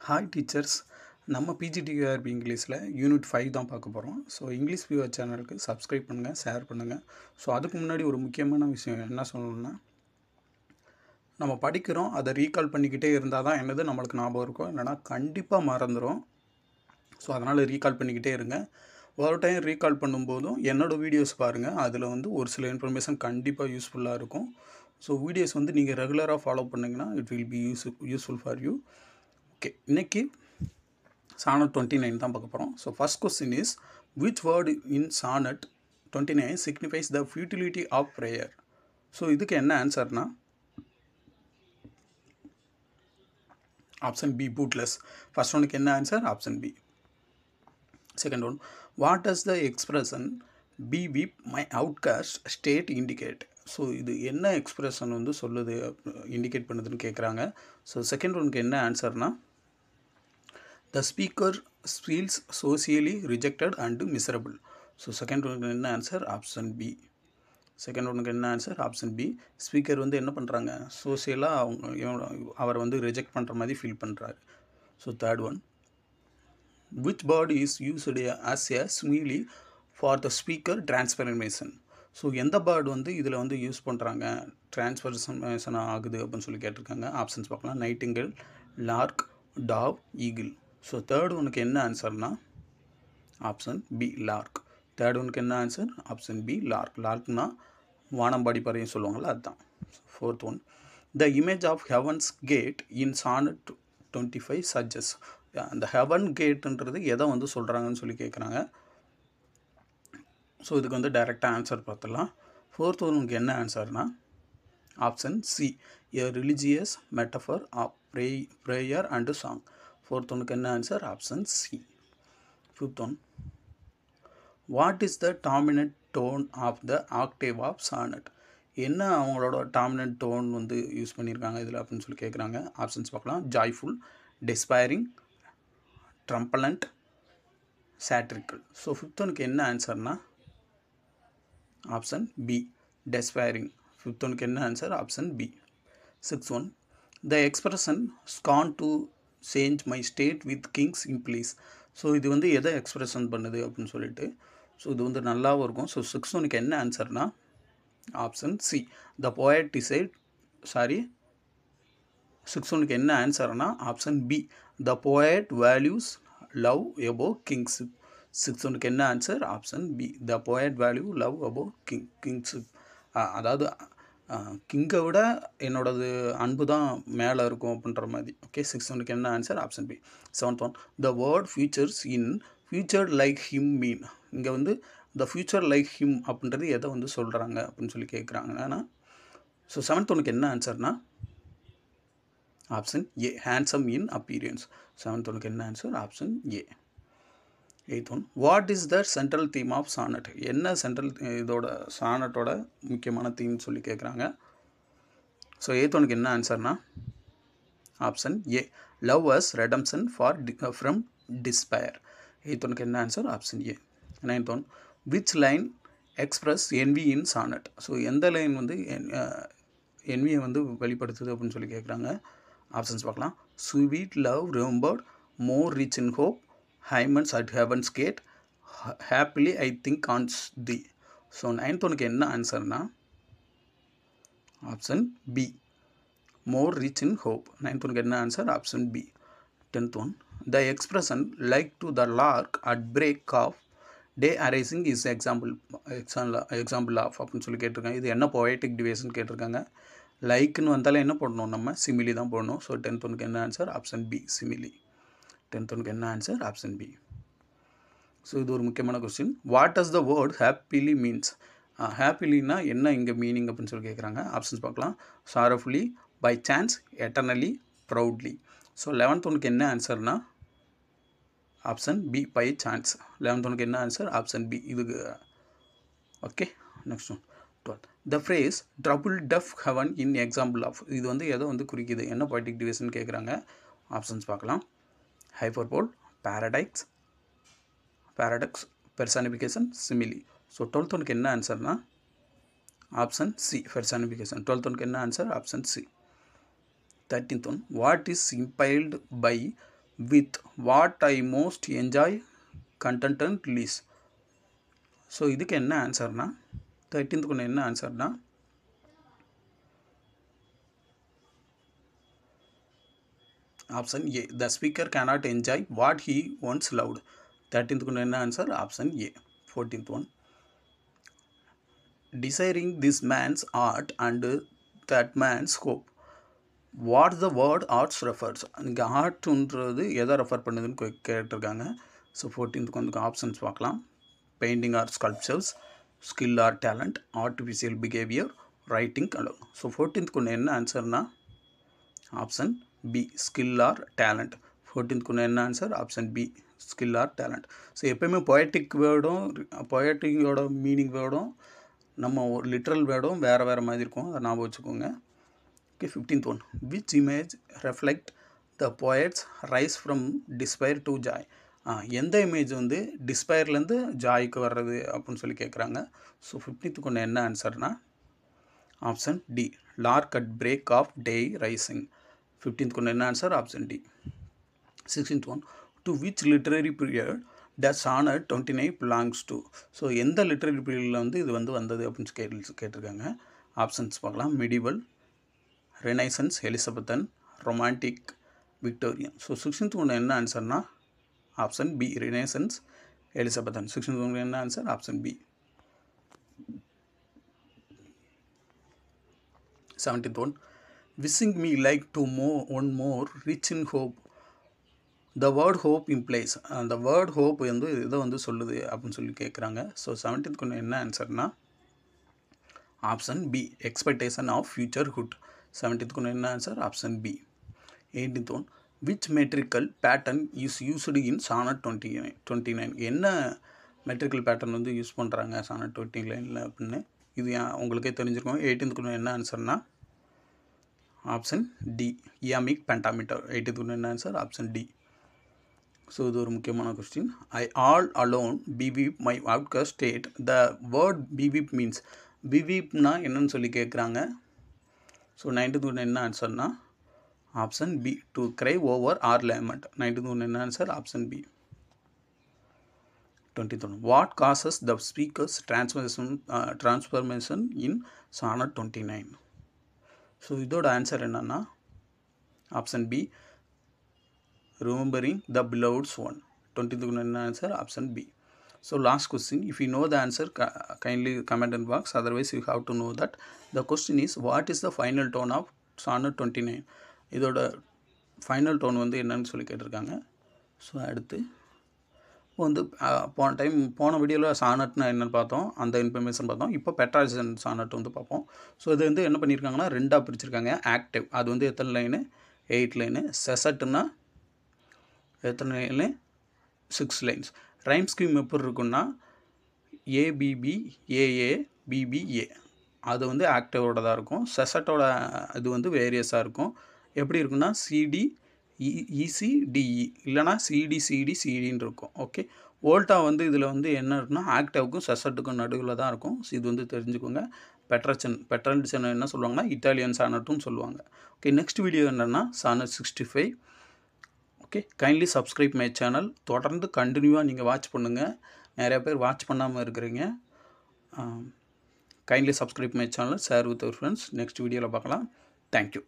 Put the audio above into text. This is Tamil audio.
Hi teachers. நம்ம பிஜிடிஆர்பி இங்கிலீஷில் யூனிட் 5 தான் பார்க்க போகிறோம். ஸோ இங்கிலீஷ் வியூவர் சேனலுக்கு சப்ஸ்கிரைப் பண்ணுங்கள், ஷேர் பண்ணுங்கள். ஸோ அதுக்கு முன்னாடி ஒரு முக்கியமான விஷயம் என்ன சொல்லணும்னா, நம்ம படிக்கிறோம், அதை ரீகால் பண்ணிக்கிட்டே இருந்தால் தான் என்னது நம்மளுக்கு ஞாபகம் இருக்கும், இல்லைனா கண்டிப்பாக மறந்துடும். ஸோ அதனால் ரீகால் பண்ணிக்கிட்டே இருங்க. ஒரு டைம் ரீகால் பண்ணும்போதும் என்னோடய வீடியோஸ் பாருங்கள், அதில் வந்து ஒரு சில இன்ஃபர்மேஷன் கண்டிப்பாக யூஸ்ஃபுல்லாக இருக்கும். ஸோ வீடியோஸ் வந்து நீங்கள் ரெகுலராக ஃபாலோ பண்ணிங்கன்னா it will be useful for you. Okay, இன்றைக்கி Sonnet 29 தான் பார்க்க போகிறோம். So first question is, which word in Sonnet 29 signifies the futility of prayer? So இதுக்கு என்ன ஆன்சர்னா ஆப்ஷன் பி, bootless. ஃபர்ஸ்ட் ஒனுக்கு என்ன answer? Option B. Second one, what does the expression beweep my outcast state indicate? So இது என்ன எக்ஸ்பிரஷன் வந்து சொல்லுது, இண்டிகேட் பண்ணுதுன்னு கேட்குறாங்க. ஸோ செகண்ட் ஒனுக்கு என்ன ஆன்சர்னா, the speaker feels socially rejected and miserable. So second ஒனுக்கு என்ன ஆன்சர்? Option B. செகண்ட் ஒனுக்கு என்ன ஆன்சர்? Option B. ஸ்பீக்கர் வந்து என்ன பண்ணுறாங்க, சோசியலாக அவர் வந்து ரிஜெக்ட் பண்ணுற மாதிரி ஃபீல் பண்ணுறாரு. So third one, which word is used as a simile for the speaker transformation? So எந்த பேர்டு வந்து இதில் வந்து யூஸ் பண்ணுறாங்க, டிரான்ஸ்ஃபர்மேஷன் ஆகுது அப்படின்னு சொல்லி கேட்டிருக்காங்க. ஆப்ஷன்ஸ் பார்க்கலாம். Nightingale, lark, dove, eagle. So third ஒனுக்கு என்ன ஆன்சர்னா ஆப்ஷன் பி, லார்க். தேர்ட் ஒனுக்கு என்ன ஆன்சர்? Option B, lark. லார்க்னா வானம்பாடி பறவைன்னு சொல்லுவாங்கள்ல, அதுதான். Fourth one, the image of heaven's gate in Sonnet 25 சஜஸ். அந்த ஹெவன் கேட்டுன்றது எதை வந்து சொல்கிறாங்கன்னு சொல்லி கேட்குறாங்க. ஸோ இதுக்கு வந்து டைரெக்டாக ஆன்சர் பார்த்துடலாம். ஃபோர்த் ஒனுக்கு என்ன ஆன்சர்னா option C, a religious metaphor of prayer and song. Fourth ஒனுக்கு என்ன answer? Option C. Fifth one, what is the dominant tone of the octave of Sonnet? என்ன அவங்களோட டாமினன்ட் டோன் வந்து யூஸ் பண்ணியிருக்காங்க இதில் அப்படின்னு சொல்லி கேட்குறாங்க. ஆப்ஷன்ஸ் பார்க்கலாம். Joyful, despairing, triumphant, satirical. So fifth ஒனுக்கு என்ன ஆன்சர்னா ஆப்ஷன் பி, டெஸ்பைரிங். ஃபிஃப்த் ஒனுக்கு என்ன answer? Option B. Sixth one, the expression scorn to change my state with kings implies. So இது வந்து எதை எக்ஸ்பிரஷன் பண்ணுது அப்படின்னு சொல்லிட்டு, ஸோ இது வந்து நல்லாவும் இருக்கும். ஸோ சிக்ஸ்த் ஒனுக்கு என்ன ஆன்சர்னா option C, the poet decide sixth ஒனுக்கு என்ன ஆன்சர்னா option B, the poet values love above kingship. Sixth ஒனுக்கு என்ன answer? Option B, the poet value love above kingship. அதாவது கிங்கை விட என்னோடது அன்பு தான் மேலே இருக்கும் அப்படின்ற மாதிரி. ஓகே, சிக்ஸ்த் ஒனுக்கு என்ன answer? Option B. Seventh one, the word futures in future like him mean. இங்கே வந்து த ஃபியூச்சர் லைக் ஹிம் அப்படின்றது எதை வந்து சொல்கிறாங்க அப்படின்னு சொல்லி கேட்குறாங்கன்னா, ஸோ செவன்த் ஒனுக்கு என்ன ஆன்சர்னா option A, handsome in appearance. Seventh ஒனுக்கு என்ன answer? Option A. Eighth one, what is the central theme of Sonnet? என்ன சென்ட்ரல் இதோட சானட்டோட முக்கியமான தீம்னு சொல்லி கேட்குறாங்க. ஸோ எய்த் ஒனுக்கு என்ன ஆன்சர்னா option A, love as redemption from despair. Eighth ஒனுக்கு என்ன answer? Option A. Ninth one, which line express envy in Sonnet? So எந்த லைன் வந்து என்வியை வந்து வெளிப்படுத்துது அப்படின்னு சொல்லி கேட்குறாங்க. ஆப்ஷன்ஸ் பார்க்கலாம். Sweet love remembered, more rich in hope, hymns at heaven's gate, happily I think on thee. So ninth ஒனுக்கு என்ன ஆன்சர்னா option B, more rich in hope. Ninth ஒனுக்கு என்ன answer? Option B. Tenth one, the expression like to the lark at break of day arising is example of அப்படின்னு சொல்லி கேட்டிருக்காங்க. இது என்ன பொயட்டிக் டிவைஸ்ன்னு கேட்டிருக்காங்க. லைக்குன்னு வந்தாலும் என்ன போடணும், நம்ம சிமிலி தான் போடணும். ஸோ டென்த் ஒனுக்கு என்ன ஆன்சர்? ஆப்ஷன் பி, சிமிலி. டென்த் ஒனுக்கு என்ன ஆன்சர்? Option B. ஸோ இது ஒரு முக்கியமான question. What does the word happily means? ஹாப்பிலினா என்ன இங்கே மீனிங் அப்படின்னு சொல்லி கேட்குறாங்க. ஆப்ஷன்ஸ் பார்க்கலாம். சாரஃபுல்லி, by chance, eternally, proudly. So eleventh ஒனுக்கு என்ன ஆன்சர்னா option B, by chance. Eleventh ஒனுக்கு என்ன ஆன்சர்? Option B. இதுக்கு okay. Next one, 12, the phrase trouble tough heaven in example of. இது வந்து எதை வந்து குறிக்குது, என்ன பொயட்டிக் டிவைஸ்ன்னு கேட்குறாங்க. ஆப்ஷன்ஸ் பார்க்கலாம். ஹைப்பர்போல், பாரடாக்ஸ், பெர்சானிஃபிகேஷன், சிமிலி. ஸோ டுவெல்த் ஒனுக்கு என்ன ஆன்சர்னா ஆப்ஷன் சி, பெர்சானிஃபிகேஷன். டுவெல்த் ஒனுக்கு என்ன answer? Option C. 13th one, what is impelled by with what I most enjoy content and release. So இதுக்கு என்ன ஆன்சர்னா 13th கொண்டு என்ன ஆன்சர்னா option A. The speaker cannot enjoy what he once loved. 13th கொண்டு என்ன answer option A. 14th one desiring this man's art and that man's hope. What the word arts refers. இங்கே ஆர்ட்ன்றது எதை ரெஃபர் பண்ணுதுன்னு கேட்டிருக்காங்க. ஸோ 14th வந்து ஆப்ஷன்ஸ் பார்க்கலாம். Painting or sculptures, skill or talent, artificial behaviour, writing alone. So 14th கொண்டு என்ன ஆன்சர்னா option B, skill or talent. 14th கொண்டு என்ன answer option B, skill or talent. So எப்போயுமே பொயட்டிக் வேர்டும் பொயட்டிக்கோட மீனிங் வேர்டும் நம்ம ஒரு லிட்ரல் வேர்டும் வேறு மாதிரி இருக்கும், அதை ஞாபகம் வச்சுக்கோங்க. Okay. 15th one which image reflect the poets rice from despair to Joy. எந்த இமேஜ் வந்து டிஸ்பயர்லேருந்து ஜாய்க்கு வர்றது அப்படின்னு சொல்லி கேட்குறாங்க. ஸோ 15th கொண்டு என்ன ஆன்சர்னா option D, lark at break of day rising. 15th கொண்டு என்ன answer option D. 16th one to which literary period does sonnet 29 belongs to. So எந்த லிட்ரரி பீரியடில் வந்து இது வந்து வந்தது அப்படின்னு கேட்டிருக்காங்க. ஆப்ஷன்ஸ் பார்க்கலாம். Medieval, renaissance, Elizabethan, romantic, Victorian. So 16th ஒன்று என்ன ஆன்சர்னா option B, renaissance, Elizabethan. 16th ஒன்று என்ன answer option B. 17th one wishing me like to one more rich in hope. The word hope implies. அந்த வேர்ட் ஹோப் வந்து இதை வந்து சொல்லுது அப்படின்னு சொல்லி கேட்குறாங்க. ஸோ 17th கொண்டு என்ன ஆன்சர்னா option B, expectation of future hood. 17th கொண்டு என்ன answer option B. 18th one which metrical pattern is used in sonnet 29. என்ன மெட்ரிக்கல் பேட்டர்ன் வந்து யூஸ் பண்ணுறாங்க சானட் 29 அப்படின்னு இது உங்களுக்கே தெரிஞ்சிருக்கோம். 18th கொண்டு என்ன ஆன்சர்னா option D, iambic pentameter. 18th கொண்டு என்ன ஆன்சர் ஆப்ஷன் டி. ஸோ இது ஒரு முக்கியமான question. I all alone beweep my outcast state. The word beweep means. பிவிப்னா என்னன்னு சொல்லி கேட்குறாங்க. ஸோ 19th ஒன்று என்ன ஆன்சர்னா option B, to cry over or lament. 19th ஒன்று என்ன answer option B. 20th one what causes the speaker's transformation in sonnet 29. So இதோட ஆன்சர் என்னன்னா option B, remembering the beloved one. 20th one answer option B. So last question, if you know the answer kindly comment in box, otherwise you have to know that the question is what is the final tone of sonnet 29. இதோட ஃபைனல் டோன் வந்து என்னன்னு சொல்லி கேட்டிருக்காங்க. ஸோ அடுத்து வந்து போன வீடியோவில் சானட்னா என்னென்னு பார்த்தோம், அந்த இன்ஃபர்மேஷன் பார்த்தோம். இப்போ பெட்ராய்சன் சானட் வந்து பார்ப்போம். ஸோ இது வந்து என்ன பண்ணியிருக்காங்கன்னா ரெண்டாக பிரிச்சிருக்காங்க. ஆக்டிவ் அது வந்து எத்தனை லைனு 8 லைனு, செசட்னா எத்தனை லைனு 6 லைன்ஸ். ரைம் ஸ்கீம் எப்படி இருக்குன்னா ஏபிபி ஏஏ பிபிஏ அது வந்து ஆக்டிவோட தான் இருக்கும். செசட்டோட இது வந்து வேரியஸாக இருக்கும். எப்படி இருக்குன்னா சிடி இசிடிஇ இல்லைனா சிடி சிடின்னு இருக்கும். ஓகே. வோல்ட்டா வந்து இதில் வந்து என்ன இருக்குன்னா ஆக்டிவ்க்கும் செசட்டுக்கும் நடுவில் தான் இருக்கும். ஸோ இது வந்து தெரிஞ்சுக்கோங்க. பெட்ரல்சன் என்ன சொல்லுவாங்கன்னா இட்டாலியன் சானட்டும் சொல்லுவாங்க. ஓகே. நெக்ஸ்ட் வீடியோ என்னென்னா sonnet 65. Okay. Kindly subscribe my channel. தொடர்ந்து கண்டினியூவாக நீங்கள் வாட்ச் பண்ணுங்கள். நிறையா பேர் வாட்ச் பண்ணாமல் இருக்கிறீங்க. Kindly subscribe my channel, share with your friends. Next வீடியோவில் பார்க்கலாம். தேங்க்யூ.